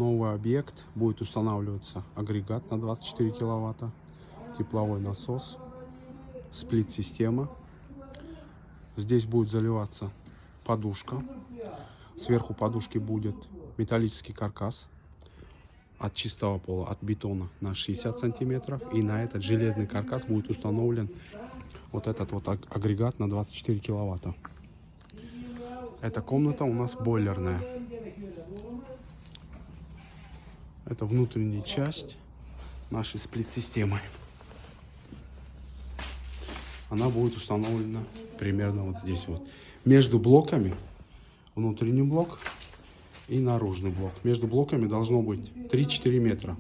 новый объект. Будет устанавливаться агрегат на 24 киловатта, тепловой насос, сплит-система. Здесь будет заливаться подушка. Сверху подушки будет металлический каркас от чистого пола, от бетона на 60 сантиметров. И на этот железный каркас будет установлен вот этот вот агрегат на 24 киловатта. Эта комната у нас бойлерная. Это внутренняя часть нашей сплит-системы. Она будет установлена примерно вот здесь вот. Между блоками, внутренний блок и наружный блок. Между блоками должно быть 3-4 метра.